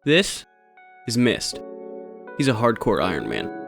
This is Mist. He's a hardcore Ironman.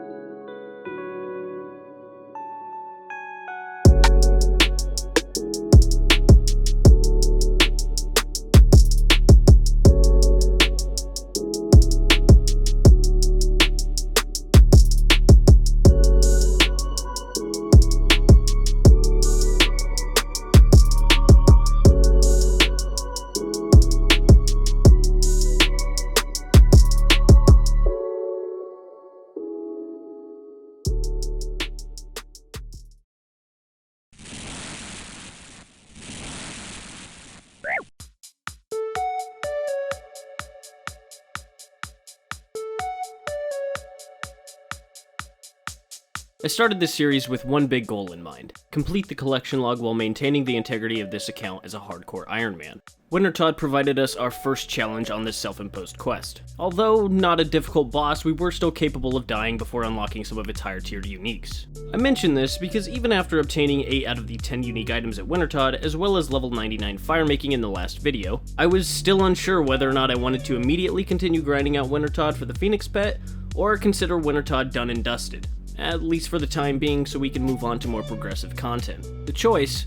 I started this series with one big goal in mind: complete the collection log while maintaining the integrity of this account as a hardcore Ironman. Wintertodt provided us our first challenge on this self-imposed quest. Although not a difficult boss, we were still capable of dying before unlocking some of its higher tiered uniques. I mention this because even after obtaining 8 out of the 10 unique items at Wintertodt, as well as level 99 firemaking in the last video, I was still unsure whether or not I wanted to immediately continue grinding out Wintertodt for the Phoenix pet, or consider Wintertodt done and dusted. At least for the time being, so we can move on to more progressive content. The choice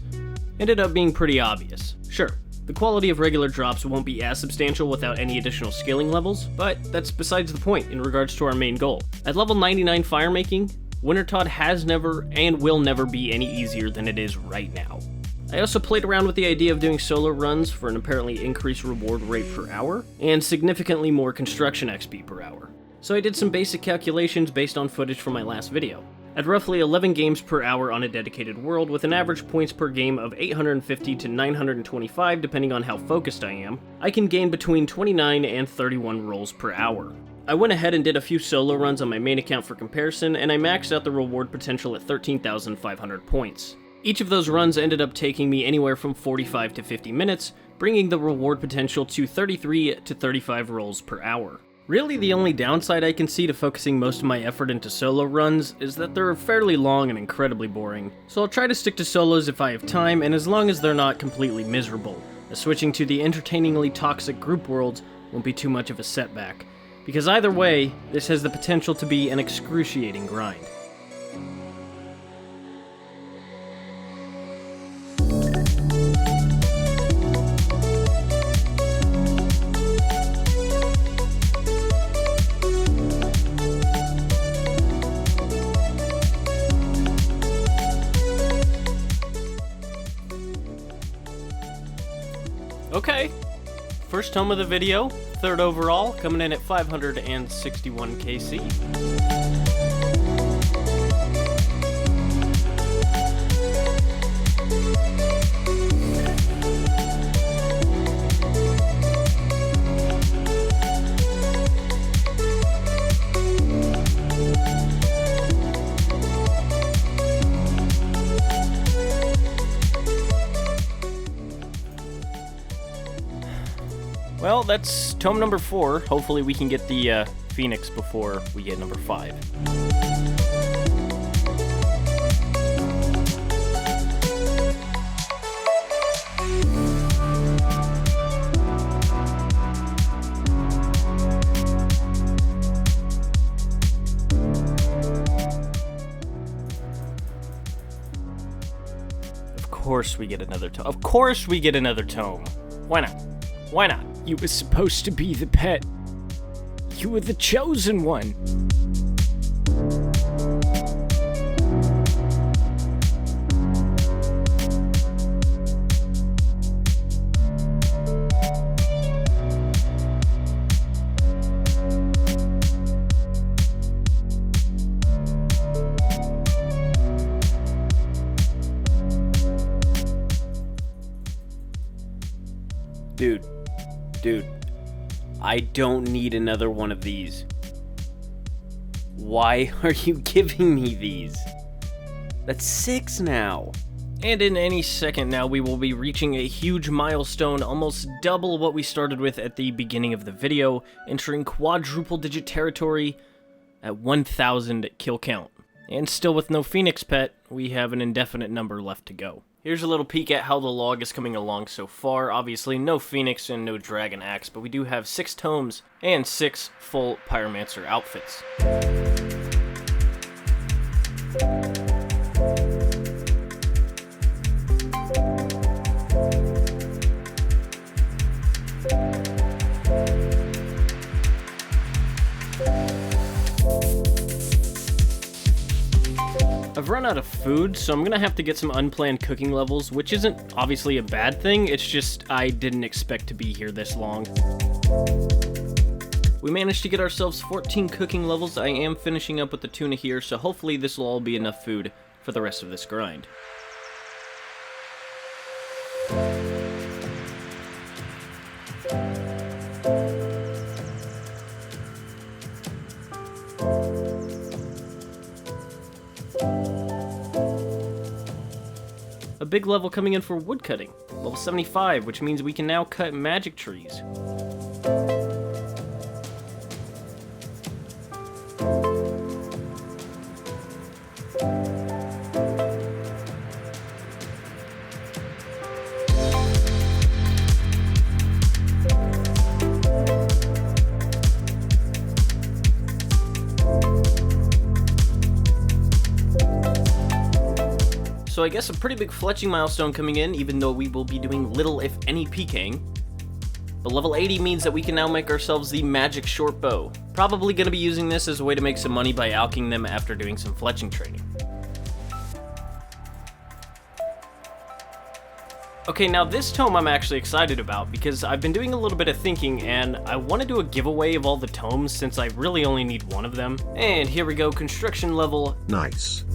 ended up being pretty obvious. Sure, the quality of regular drops won't be as substantial without any additional scaling levels, but that's besides the point in regards to our main goal. At level 99 firemaking, Wintertodt has never and will never be any easier than it is right now. I also played around with the idea of doing solo runs for an apparently increased reward rate per hour, and significantly more construction XP per hour. So I did some basic calculations based on footage from my last video. At roughly 11 games per hour on a dedicated world, with an average points per game of 850 to 925 depending on how focused I am, I can gain between 29 and 31 rolls per hour. I went ahead and did a few solo runs on my main account for comparison, and I maxed out the reward potential at 13,500 points. Each of those runs ended up taking me anywhere from 45 to 50 minutes, bringing the reward potential to 33 to 35 rolls per hour. Really, the only downside I can see to focusing most of my effort into solo runs is that they're fairly long and incredibly boring, so I'll try to stick to solos if I have time, and as long as they're not completely miserable, as switching to the entertainingly toxic group worlds won't be too much of a setback, because either way, this has the potential to be an excruciating grind. Okay, first tome of the video, third overall, coming in at 561 KC. Well, that's tome number 4. Hopefully we can get the Phoenix before we get number 5. Of course we get another tome. Of course we get another tome. Why not? Why not? You were supposed to be the pet. You were the chosen one. Dude, I don't need another one of these. Why are you giving me these? That's 6 now. And in any second now, we will be reaching a huge milestone, almost double what we started with at the beginning of the video, entering quadruple digit territory at 1,000 kill count. And still with no Phoenix pet, we have an indefinite number left to go. Here's a little peek at how the log is coming along so far. Obviously, no Phoenix and no Dragon Axe, but we do have 6 tomes and 6 full Pyromancer outfits. I've run out of food, so I'm gonna have to get some unplanned cooking levels, which isn't obviously a bad thing, it's just I didn't expect to be here this long. We managed to get ourselves 14 cooking levels. I am finishing up with the tuna here, so hopefully this will all be enough food for the rest of this grind. A big level coming in for woodcutting, level 75, which means we can now cut magic trees. So I guess a pretty big fletching milestone coming in, even though we will be doing little if any PKing. But level 80 means that we can now make ourselves the magic short bow. Probably going to be using this as a way to make some money by alching them after doing some fletching training. Okay, now this tome I'm actually excited about because I've been doing a little bit of thinking and I want to do a giveaway of all the tomes since I really only need one of them. And here we go, construction level. Nice.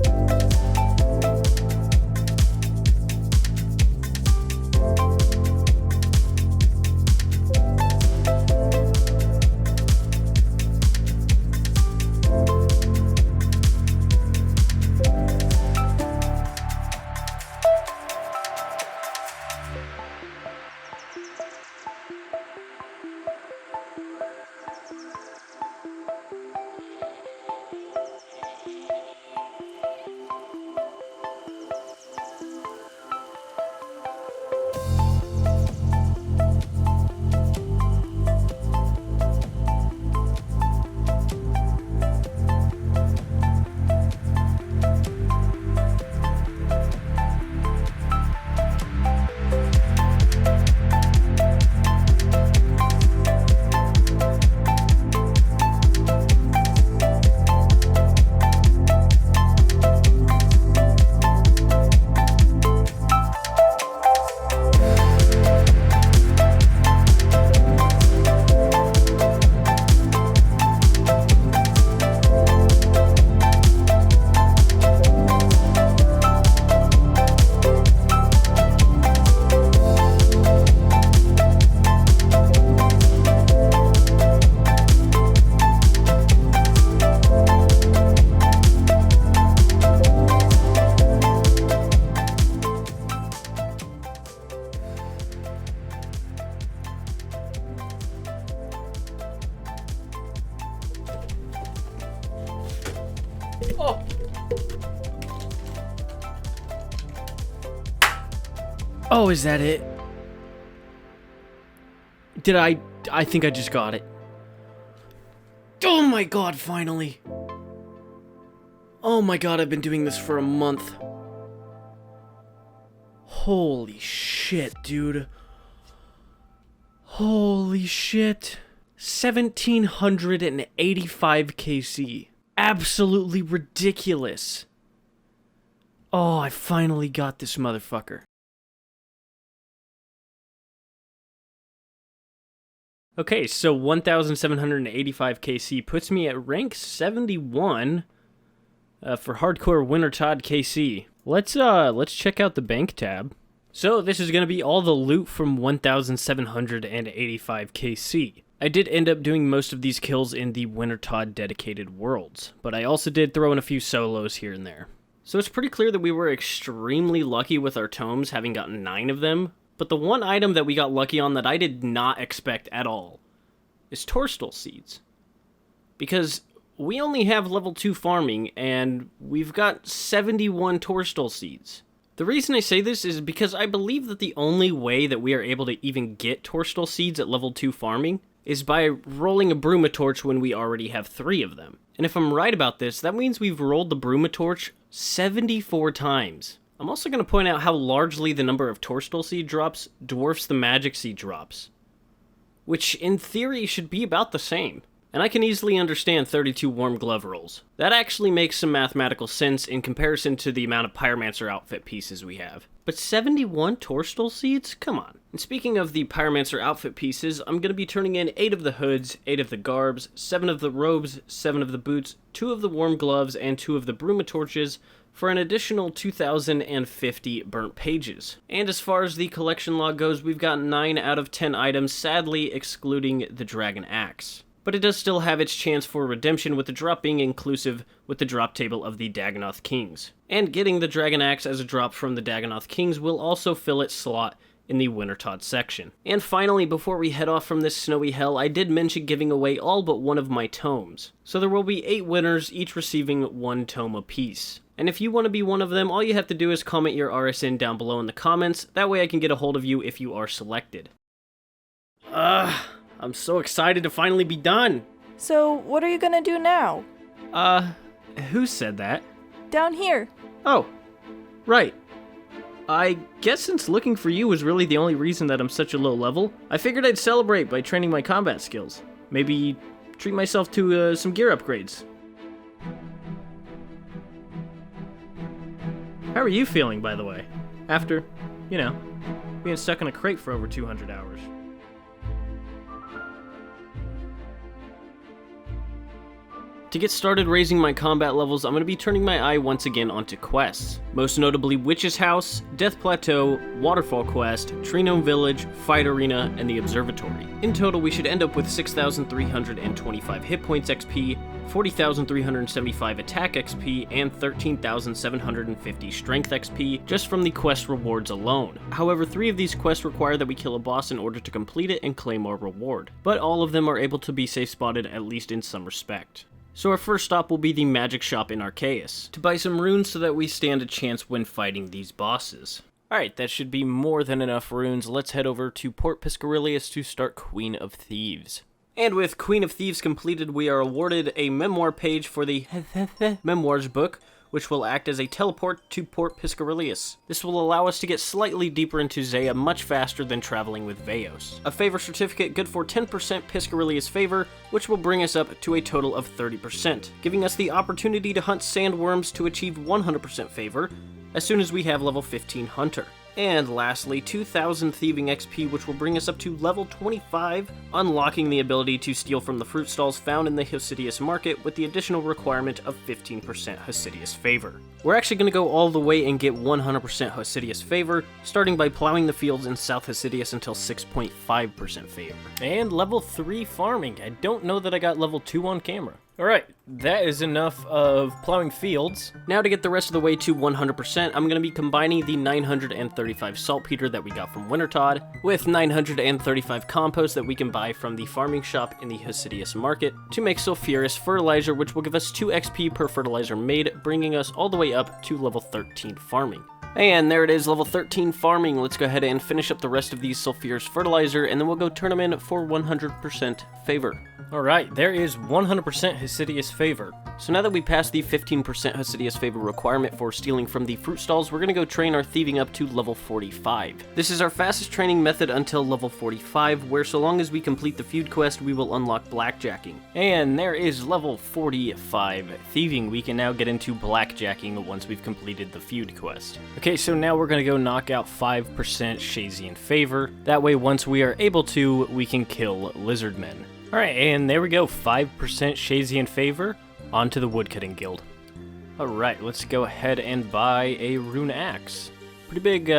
Oh! Oh, is that it? Did I think I just got it. Oh my god, finally! Oh my god, I've been doing this for a month. Holy shit, dude. Holy shit. 1785 KC. Absolutely ridiculous. Oh, I finally got this motherfucker. Okay, so 1785 KC puts me at rank 71 for hardcore Wintertodt KC. Let's check out the bank tab. So this is going to be all the loot from 1785 KC. I did end up doing most of these kills in the Wintertodt dedicated worlds, but I also did throw in a few solos here and there. So it's pretty clear that we were extremely lucky with our tomes, having gotten 9 of them, but the one item that we got lucky on that I did not expect at all is Torstal Seeds. Because we only have level 2 farming, and we've got 71 Torstal Seeds. The reason I say this is because I believe that the only way that we are able to even get Torstal seeds at level 2 farming is by rolling a Brumatorch when we already have 3 of them. And if I'm right about this, that means we've rolled the Brumatorch 74 times. I'm also going to point out how largely the number of Torstal seed drops dwarfs the magic seed drops, which in theory should be about the same. And I can easily understand 32 warm glove rolls. That actually makes some mathematical sense in comparison to the amount of Pyromancer outfit pieces we have. But 71 Torstal seeds? Come on. And speaking of the Pyromancer outfit pieces, I'm going to be turning in 8 of the hoods, 8 of the garbs, 7 of the robes, 7 of the boots, 2 of the warm gloves, and 2 of the Brumatorches, for an additional 2,050 burnt pages. And as far as the collection log goes, we've got 9 out of 10 items, sadly excluding the Dragon Axe. But it does still have its chance for redemption, with the drop being inclusive with the drop table of the Dagannoth Kings. And getting the Dragon Axe as a drop from the Dagannoth Kings will also fill its slot in the Wintertodt section. And finally, before we head off from this snowy hell, I did mention giving away all but one of my tomes. So there will be 8 winners, each receiving 1 tome apiece. And if you want to be one of them, all you have to do is comment your RSN down below in the comments. That way I can get a hold of you if you are selected. I'm so excited to finally be done. So, what are you gonna do now? Who said that? Down here. Oh, right. I guess since looking for you was really the only reason that I'm such a low level, I figured I'd celebrate by training my combat skills. Maybe treat myself to some gear upgrades. How are you feeling, by the way? After, being stuck in a crate for over 200 hours. To get started raising my combat levels, I'm going to be turning my eye once again onto quests. Most notably Witch's House, Death Plateau, Waterfall Quest, Tree Gnome Village, Fight Arena, and the Observatory. In total, we should end up with 6,325 hit points XP, 40,375 attack XP, and 13,750 strength XP just from the quest rewards alone. However, 3 of these quests require that we kill a boss in order to complete it and claim our reward, but all of them are able to be safe spotted at least in some respect. So our first stop will be the magic shop in Arceus, to buy some runes so that we stand a chance when fighting these bosses. Alright, that should be more than enough runes. Let's head over to Port Piscarilius to start Queen of Thieves. And with Queen of Thieves completed, we are awarded a memoir page for the Memoirs book, which will act as a teleport to Port Piscarilius. This will allow us to get slightly deeper into Zeah much faster than traveling with Veos. A favor certificate good for 10% Piscarilius favor, which will bring us up to a total of 30%, giving us the opportunity to hunt sandworms to achieve 100% favor as soon as we have level 15 Hunter. And lastly, 2,000 Thieving XP, which will bring us up to level 25, unlocking the ability to steal from the fruit stalls found in the Hosidius market with the additional requirement of 15% Hosidius favor. We're actually going to go all the way and get 100% Hosidius favor, starting by plowing the fields in South Hosidius until 6.5% favor. And level 3 farming. I don't know that I got level 2 on camera. Alright, that is enough of plowing fields. Now to get the rest of the way to 100%, I'm going to be combining the 935 saltpeter that we got from Wintertodt with 935 compost that we can buy from the farming shop in the Hosidius market to make sulfurous fertilizer, which will give us 2 XP per fertilizer made, bringing us all the way up to level 13 farming. And there it is, level 13 farming. Let's go ahead and finish up the rest of these sulfurous fertilizer, and then we'll go turn them in for 100% favor. Alright, there is 100% Hosidius favor. So now that we passed the 15% Hosidius favor requirement for stealing from the fruit stalls, we're going to go train our thieving up to level 45. This is our fastest training method until level 45, where so long as we complete the feud quest, we will unlock blackjacking. And there is level 45 thieving. We can now get into blackjacking once we've completed the feud quest. Okay, so now we're going to go knock out 5% Shazian favor. That way, once we are able to, we can kill lizardmen. Alright, and there we go, 5% Shazian favor, onto the Woodcutting Guild. Alright, let's go ahead and buy a rune axe. Pretty big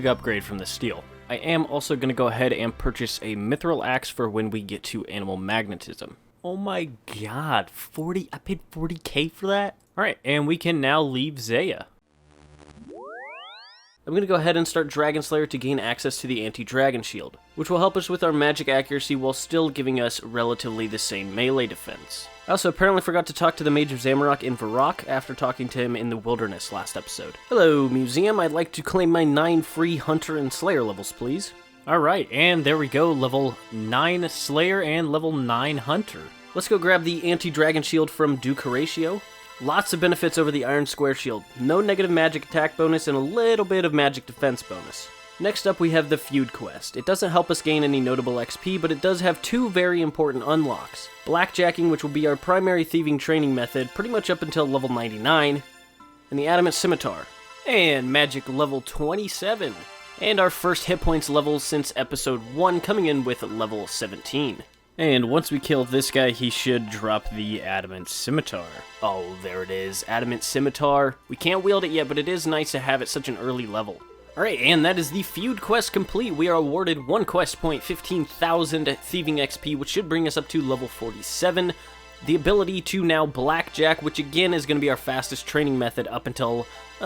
upgrade from the steel. I am also going to go ahead and purchase a mithril axe for when we get to animal magnetism. Oh my god, I paid 40k for that? Alright, and we can now leave Zeah. I'm going to go ahead and start Dragon Slayer to gain access to the anti-dragon shield, which will help us with our magic accuracy while still giving us relatively the same melee defense. I also apparently forgot to talk to the Mage of Zamorak in Varrock after talking to him in the Wilderness last episode. Hello, Museum. I'd like to claim my 9 free Hunter and Slayer levels, please. Alright, and there we go, level 9 Slayer and level 9 Hunter. Let's go grab the anti-dragon shield from Duke Horatio. Lots of benefits over the Iron Square shield. No negative magic attack bonus and a little bit of magic defense bonus. Next up we have the Feud quest. It doesn't help us gain any notable XP, but it does have 2 very important unlocks. Blackjacking, which will be our primary thieving training method pretty much up until level 99, and the Adamant Scimitar. And magic level 27. And our first hit points level since episode 1 coming in with level 17. And once we kill this guy, he should drop the Adamant Scimitar. Oh, there it is, Adamant Scimitar. We can't wield it yet, but it is nice to have at such an early level. Alright, and that is the Feud quest complete. We are awarded 1 quest point, 15,000 thieving XP, which should bring us up to level 47. The ability to now Blackjack, which again is going to be our fastest training method up until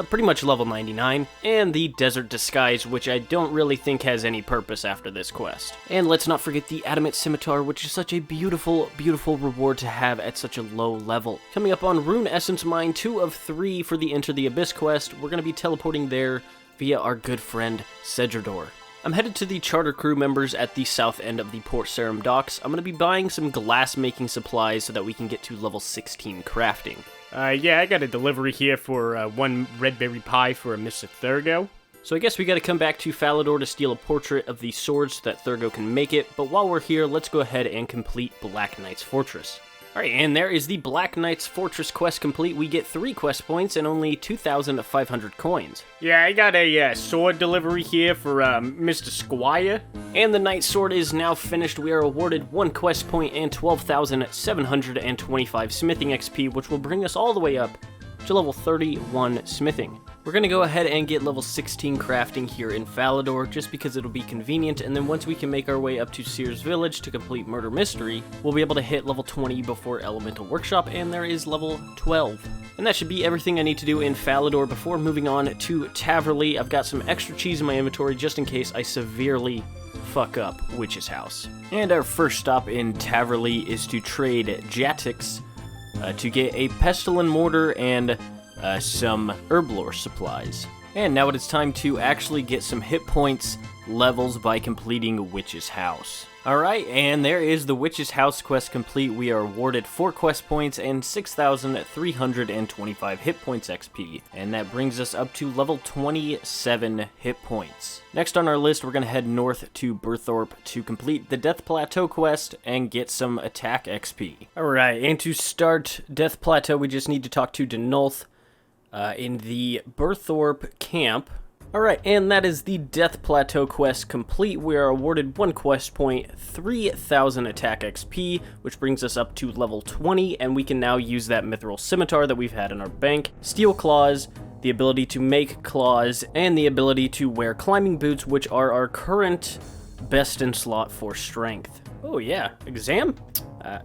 pretty much level 99, and the Desert Disguise, which I don't really think has any purpose after this quest. And let's not forget the Adamant Scimitar, which is such a beautiful, beautiful reward to have at such a low level. Coming up on Rune Essence Mine, 2 of 3 for the Enter the Abyss quest, we're going to be teleporting there via our good friend Cedrador. I'm headed to the charter crew members at the south end of the Port Sarim docks. I'm going to be buying some glass-making supplies so that we can get to level 16 crafting. Yeah, I got a delivery here for 1 red berry pie for a Mr. Thurgo. So I guess we gotta come back to Falador to steal a portrait of the sword so that Thurgo can make it, but while we're here, let's go ahead and complete Black Knight's Fortress. Alright, and there is the Black Knight's Fortress quest complete. We get 3 quest points and only 2,500 coins. Yeah, I got a sword delivery here for Mr. Squire. And the Knight Sword is now finished. We are awarded 1 quest point and 12,725 smithing XP, which will bring us all the way up to level 31 smithing. We're going to go ahead and get level 16 crafting here in Falador, just because it'll be convenient, and then once we can make our way up to Seer's Village to complete Murder Mystery, we'll be able to hit level 20 before Elemental Workshop, and there is level 12. And that should be everything I need to do in Falador before moving on to Taverley. I've got some extra cheese in my inventory just in case I severely fuck up Witch's House. And our first stop in Taverley is to trade Jatix to get a Pestle and Mortar and some Herblore supplies. And now it is time to actually get some hit points levels by completing Witch's House. Alright, and there is the Witch's House quest complete. We are awarded 4 quest points and 6,325 hit points XP, and that brings us up to level 27 hit points. Next on our list, we're going to head north to Burthorpe to complete the Death Plateau quest and get some attack XP. Alright, and to start Death Plateau, we just need to talk to Denulth in the Burthorpe camp. Alright, and that is the Death Plateau quest complete. We are awarded 1 quest point, 3,000 attack XP, which brings us up to level 20, and we can now use that Mithril Scimitar that we've had in our bank, Steel Claws, the ability to make claws, and the ability to wear climbing boots, which are our current best in slot for strength. Oh yeah, exam?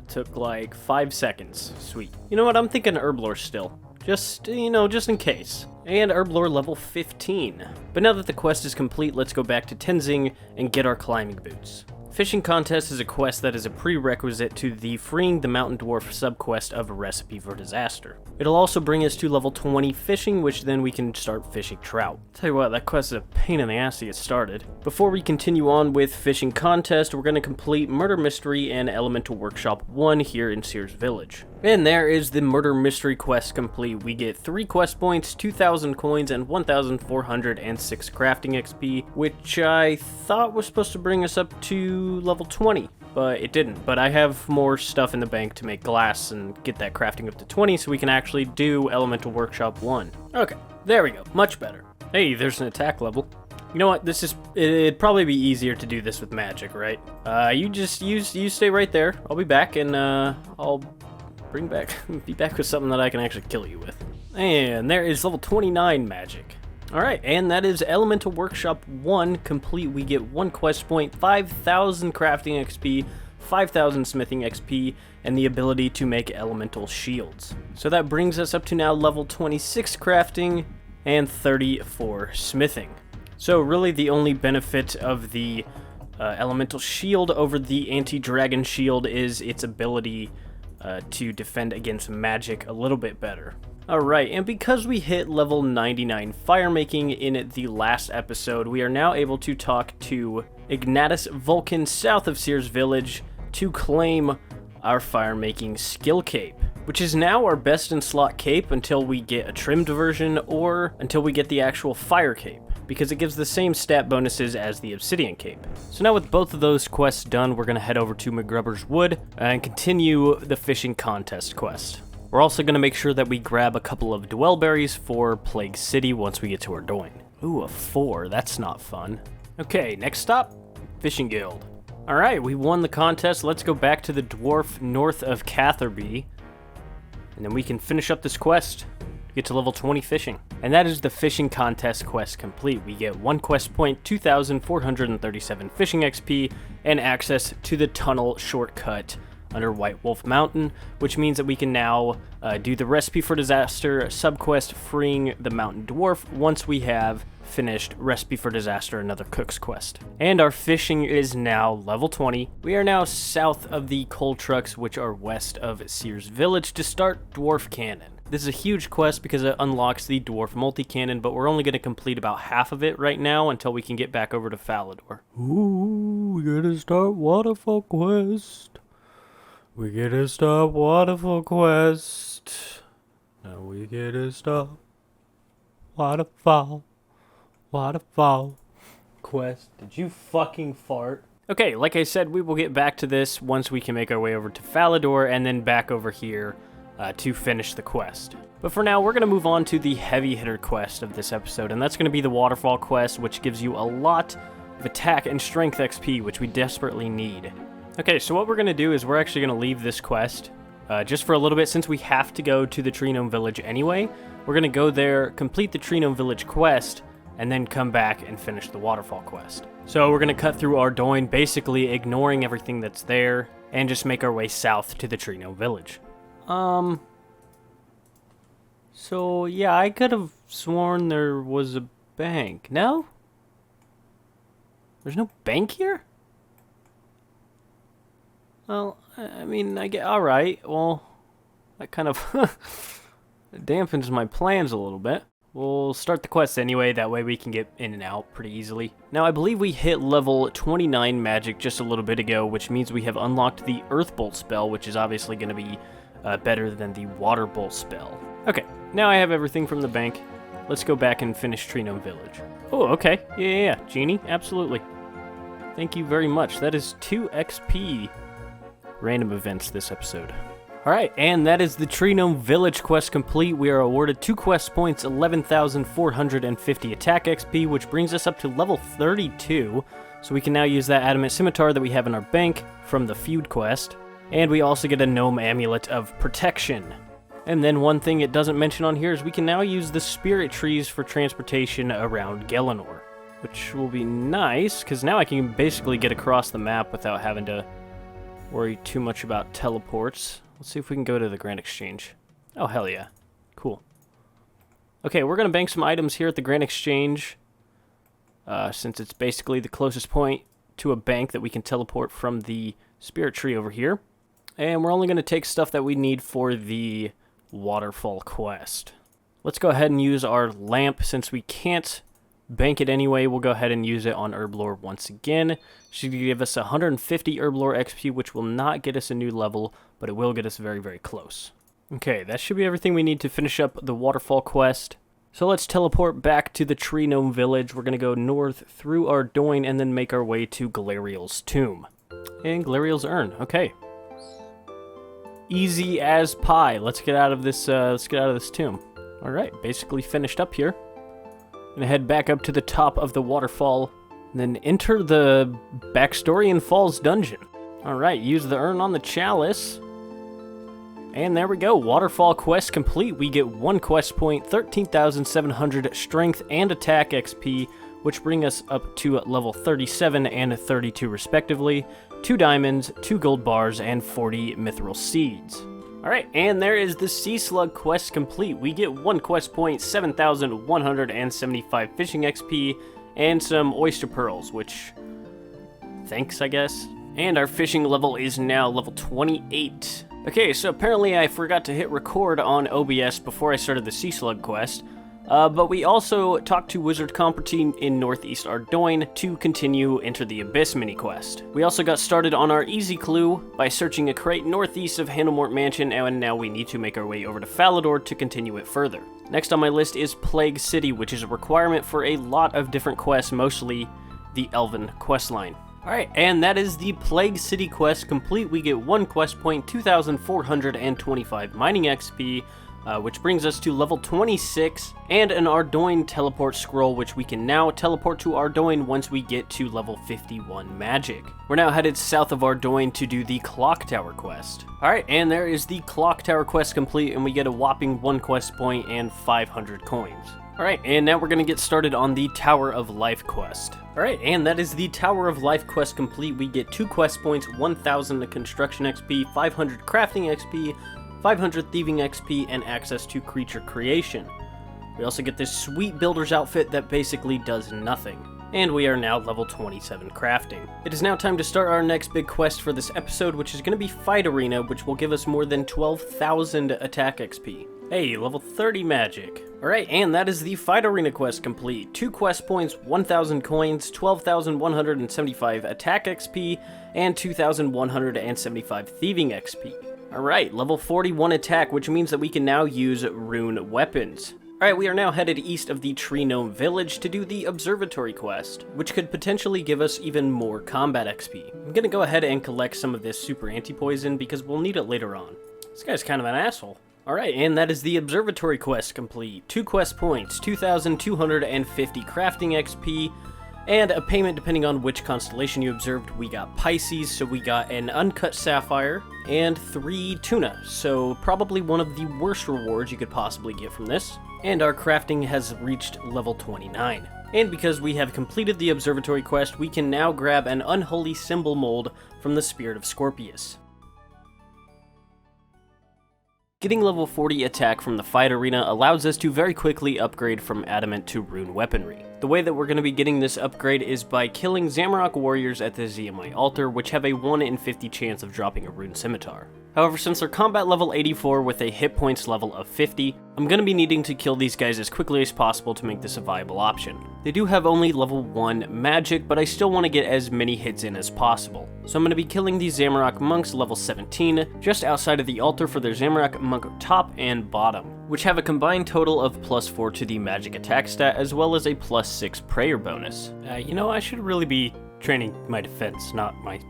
Took like 5 seconds. Sweet. You know what, I'm thinking Herblore still. Just, just in case. And Herblore level 15. But now that the quest is complete, let's go back to Tenzing and get our climbing boots. Fishing Contest is a quest that is a prerequisite to the Freeing the Mountain Dwarf subquest of A Recipe for Disaster. It'll also bring us to level 20 fishing, which then we can start fishing trout. Tell you what, that quest is a pain in the ass to get started. Before we continue on with Fishing Contest, we're going to complete Murder Mystery and Elemental Workshop 1 here in Seer's Village. And there is the Murder Mystery quest complete. We get 3 quest points, 2,000 coins, and 1,406 crafting XP, which I thought was supposed to bring us up to level 20, but it didn't. But I have more stuff in the bank to make glass and get that crafting up to 20 so we can actually do Elemental Workshop 1. Okay, there we go, much better. Hey, there's an attack level. You know what, it'd probably be easier to do this with magic, right? You stay right there. I'll be back, and I'll be back with something that I can actually kill you with. And there is level 29 magic. Alright, and that is Elemental Workshop 1 complete. We get 1 quest point, 5,000 crafting XP, 5,000 smithing XP, and the ability to make elemental shields. So that brings us up to now level 26 crafting and 34 smithing. So really the only benefit of the elemental shield over the anti-dragon shield is its ability to defend against magic a little bit better. Alright, and because we hit level 99 firemaking in the last episode, we are now able to talk to Ignatus Vulcan south of Sears Village to claim our firemaking skill cape, which is now our best in slot cape until we get a trimmed version or until we get the actual fire cape, because it gives the same stat bonuses as the obsidian cape. So now with both of those quests done, we're going to head over to McGrubber's Wood and continue the fishing contest quest. We're also going to make sure that we grab a couple of dwell berries for Plague City once we get to Ardoin. Ooh, a 4, that's not fun. Okay, next stop, Fishing Guild. Alright, we won the contest. Let's go back to the dwarf north of Catherby, and then we can finish up this quest. Get to level 20 fishing. And that is the fishing contest quest complete. We get 1 quest point, 2,437 fishing XP, and access to the tunnel shortcut under White Wolf Mountain, which means that we can now do the Recipe for Disaster subquest freeing the mountain dwarf once we have finished Recipe for Disaster, another cook's quest. And our fishing is now level 20. We are now south of the coal trucks, which are west of Sears Village, to start Dwarf Cannon. This is a huge quest because it unlocks the Dwarf Multi-Cannon, but we're only going to complete about half of it right now until we can get back over to Falador. Ooh, we gotta start Waterfall Quest. We gotta start Waterfall Quest. Now we gotta start Waterfall Quest. Did you fucking fart? Okay, like I said, we will get back to this once we can make our way over to Falador and then back over here to finish the quest. But for now, we're going to move on to the heavy hitter quest of this episode, and that's going to be the Waterfall Quest, which gives you a lot of attack and strength XP, which we desperately need. Okay, so what we're going to do is we're actually going to leave this quest just for a little bit, since we have to go to the Tree Gnome Village anyway. We're going to go there, complete the Tree Gnome Village quest, and then come back and finish the Waterfall quest. So we're going to cut through Ardoin, basically ignoring everything that's there, and just make our way south to the Tree Gnome Village. So yeah, I could have sworn there was a bank. No? There's no bank here? Well, I mean, I get, alright, well, that kind of dampens my plans a little bit. We'll start the quest anyway, that way we can get in and out pretty easily. Now, I believe we hit level 29 magic just a little bit ago, which means we have unlocked the Earth Bolt spell, which is obviously going to be better than the Water Bolt spell. Okay, now I have everything from the bank. Let's go back and finish Tree Gnome Village. Oh, okay, yeah, Genie, absolutely. Thank you very much. That is 2 XP. Random events this episode. Alright, and that is the Tree Gnome Village quest complete. We are awarded 2 quest points, 11,450 attack XP, which brings us up to level 32. So we can now use that adamant scimitar that we have in our bank from the feud quest. And we also get a gnome amulet of protection. And then one thing it doesn't mention on here is we can now use the spirit trees for transportation around Gelinor, which will be nice, because now I can basically get across the map without having to worry too much about teleports. Let's see if we can go to the Grand Exchange. Oh, hell yeah. Cool. Okay, we're going to bank some items here at the Grand Exchange, since it's basically the closest point to a bank that we can teleport from the spirit tree over here. And we're only going to take stuff that we need for the Waterfall quest. Let's go ahead and use our lamp. Since we can't bank it anyway, we'll go ahead and use it on Herblore once again. Should give us 150 Herblore XP, which will not get us a new level, but it will get us very, very close. Okay, that should be everything we need to finish up the Waterfall quest. So let's teleport back to the Tree Gnome Village. We're going to go north through Ardoin and then make our way to Galariel's tomb. And Galariel's urn. Okay. Easy as pie. Let's get out of this tomb. All right, basically finished up here. Gonna head back up to the top of the waterfall, and then enter the Backstorian Falls dungeon. All right, use the urn on the chalice. And there we go, Waterfall quest complete. We get 1 quest point, 13,700 strength and attack XP, which bring us up to level 37 and 32 respectively, 2 diamonds, 2 gold bars, and 40 mithril seeds. Alright, and there is the Sea Slug quest complete. We get 1 quest point, 7,175 fishing XP, and some oyster pearls, which, thanks, I guess. And our fishing level is now level 28. Okay, so apparently I forgot to hit record on OBS before I started the Sea Slug quest, but we also talked to Wizard Compertine in Northeast Ardoin to continue Enter the Abyss mini-quest. We also got started on our easy clue by searching a crate northeast of Handelmort Mansion, and now we need to make our way over to Falador to continue it further. Next on my list is Plague City, which is a requirement for a lot of different quests, mostly the Elven questline. Alright, and that is the Plague City quest complete. We get 1 quest point, 2,425 mining XP, which brings us to level 26, and an Ardoin teleport scroll, which we can now teleport to Ardoin once we get to level 51 magic. We're now headed south of Ardoin to do the Clock Tower quest. Alright, and there is the Clock Tower quest complete, and we get a whopping 1 quest point and 500 coins. Alright, and now we're going to get started on the Tower of Life quest. Alright, and that is the Tower of Life quest complete. We get 2 quest points, 1,000 construction XP, 500 crafting XP, 500 thieving XP, and access to creature creation. We also get this sweet builder's outfit that basically does nothing. And we are now level 27 crafting. It is now time to start our next big quest for this episode, which is going to be Fight Arena, which will give us more than 12,000 attack XP. Hey, level 30 magic. Alright, and that is the Fight Arena quest complete. 2 quest points, 1,000 coins, 12,175 attack XP, and 2,175 thieving XP. Alright, level 41 attack, which means that we can now use rune weapons. Alright, we are now headed east of the Tree Gnome Village to do the Observatory quest, which could potentially give us even more combat XP. I'm gonna go ahead and collect some of this super anti-poison because we'll need it later on. This guy's kind of an asshole. Alright, and that is the Observatory quest complete. 2 quest points, 2,250 crafting XP, and a payment depending on which constellation you observed. We got Pisces, so we got an uncut sapphire, and 3 tuna, so probably one of the worst rewards you could possibly get from this. And our crafting has reached level 29. And because we have completed the Observatory quest, we can now grab an Unholy Symbol mold from the Spirit of Scorpius. Getting level 40 attack from the Fight Arena allows us to very quickly upgrade from adamant to rune weaponry. The way that we're going to be getting this upgrade is by killing Zamorak warriors at the Zeah altar, which have a 1 in 50 chance of dropping a rune scimitar. However, since they're combat level 84 with a hit points level of 50, I'm going to be needing to kill these guys as quickly as possible to make this a viable option. They do have only level 1 magic, but I still want to get as many hits in as possible. So I'm going to be killing these Zamorak monks level 17, just outside of the altar for their Zamorak monk top and bottom, which have a combined total of +4 to the magic attack stat, as well as a +6 prayer bonus. You know, I should really be training my defense, not my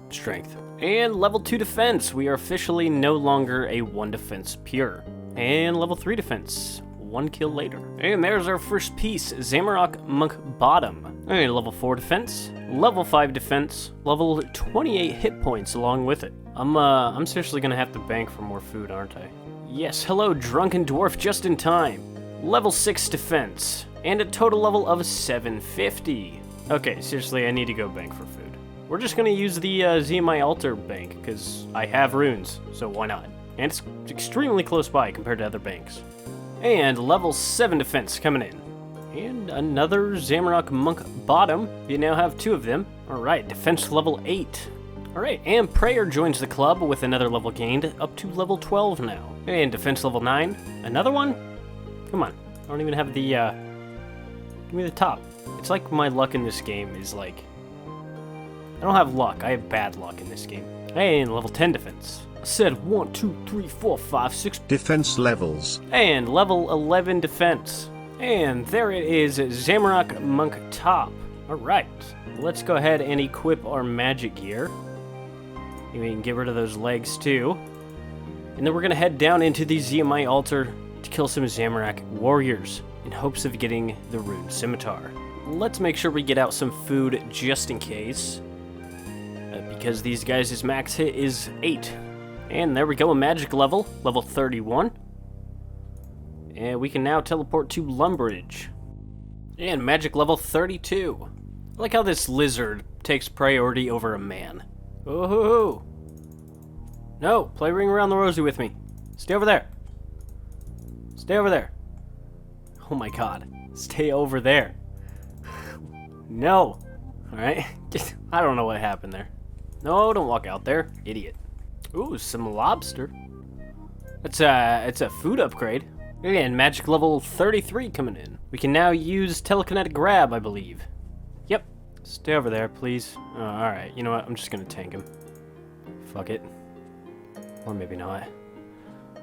strength. And level 2 defense, we are officially no longer a 1 defense pure. And level 3 defense, 1 kill later. And there's our first piece, Zamorak monk bottom. And level 4 defense, level 5 defense, level 28 hit points along with it. I'm seriously gonna have to bank for more food, aren't I? Yes, hello drunken dwarf, just in time. Level 6 defense, and a total level of 750. Okay, seriously, I need to go bank for food. We're just gonna use the Zeah altar bank, because I have runes, so why not? And it's extremely close by compared to other banks. And level 7 defense coming in. And another Zamorak monk bottom. You now have 2 of them. Alright, defense level 8. Alright, and prayer joins the club with another level gained, up to level 12 now. And defense level 9. Another one? Come on, I don't even have the, give me the top. It's like my luck in this game is like, I don't have luck, I have bad luck in this game. And level 10 defense. I said 1, 2, 3, 4, 5, 6 defense levels. And level 11 defense. And there it is, Zamorak monk top. Alright, let's go ahead and equip our magic gear. We can get rid of those legs too. And then we're gonna head down into the Zeah altar to kill some Zamorak warriors in hopes of getting the rune scimitar. Let's make sure we get out some food just in case, because these guys' max hit is 8. And there we go, a magic level, level 31. And we can now teleport to Lumbridge. And magic level 32. I like how this lizard takes priority over a man. Oh, no, play Ring Around the Rosie with me. Stay over there. Stay over there. Oh my god, stay over there. No. Alright? I don't know what happened there. No, don't walk out there. Idiot. Ooh, some lobster. It's a food upgrade. And magic level 33 coming in. We can now use telekinetic grab, I believe. Yep. Stay over there, please. Oh, alright, you know what? I'm just gonna tank him. Fuck it. Or maybe not.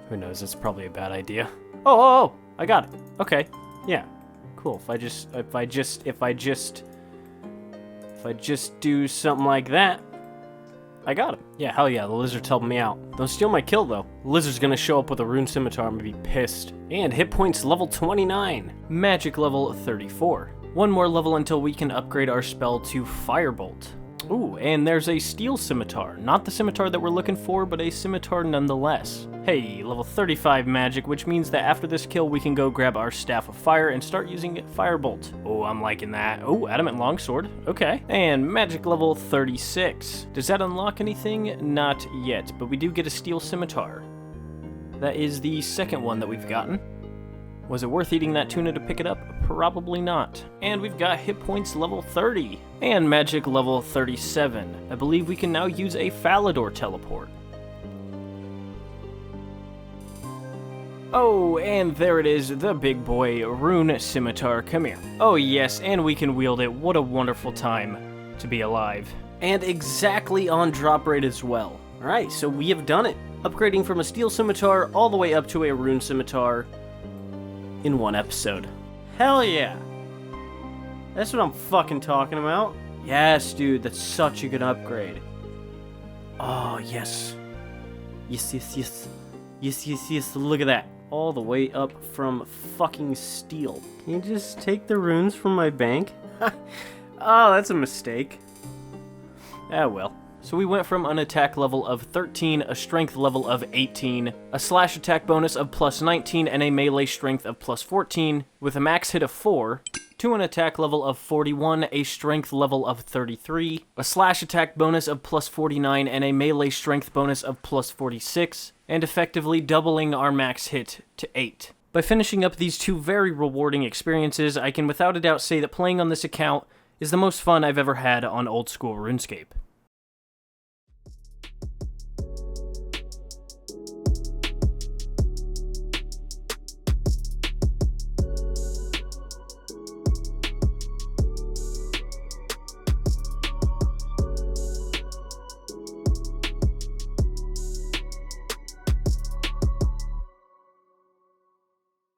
Who knows? That's probably a bad idea. Oh! I got it. Okay. Yeah. Cool. If I just do something like that, I got him. Yeah, hell yeah, the lizard's helping me out. Don't steal my kill, though. The lizard's gonna show up with a rune scimitar and be pissed. And hit points level 29. Magic level 34. One more level until we can upgrade our spell to Firebolt. Ooh, and there's a steel scimitar. Not the scimitar that we're looking for, but a scimitar nonetheless. Hey, level 35 magic, which means that after this kill, we can go grab our Staff of Fire and start using Firebolt. Oh, I'm liking that. Oh, Adamant Longsword. Okay. And magic level 36. Does that unlock anything? Not yet, but we do get a steel scimitar. That is the second one that we've gotten. Was it worth eating that tuna to pick it up? Probably not. And we've got hit points level 30. And magic level 37. I believe we can now use a Falador teleport. Oh, and there it is, the big boy, Rune Scimitar. Come here. Oh yes, and we can wield it. What a wonderful time to be alive. And exactly on drop rate as well. Alright, so we have done it. Upgrading from a steel scimitar all the way up to a rune scimitar in one episode. Hell yeah. That's what I'm fucking talking about. Yes, dude, that's such a good upgrade. Oh, yes. Yes. Look at that. All the way up from fucking steel. Can you just take the runes from my bank? Oh, that's a mistake. Ah, well. So we went from an attack level of 13, a strength level of 18, a slash attack bonus of plus 19, and a melee strength of plus 14, with a max hit of 4, to an attack level of 41, a strength level of 33, a slash attack bonus of plus 49, and a melee strength bonus of plus 46, and effectively doubling our max hit to 8. By finishing up these two very rewarding experiences, I can without a doubt say that playing on this account is the most fun I've ever had on old school RuneScape.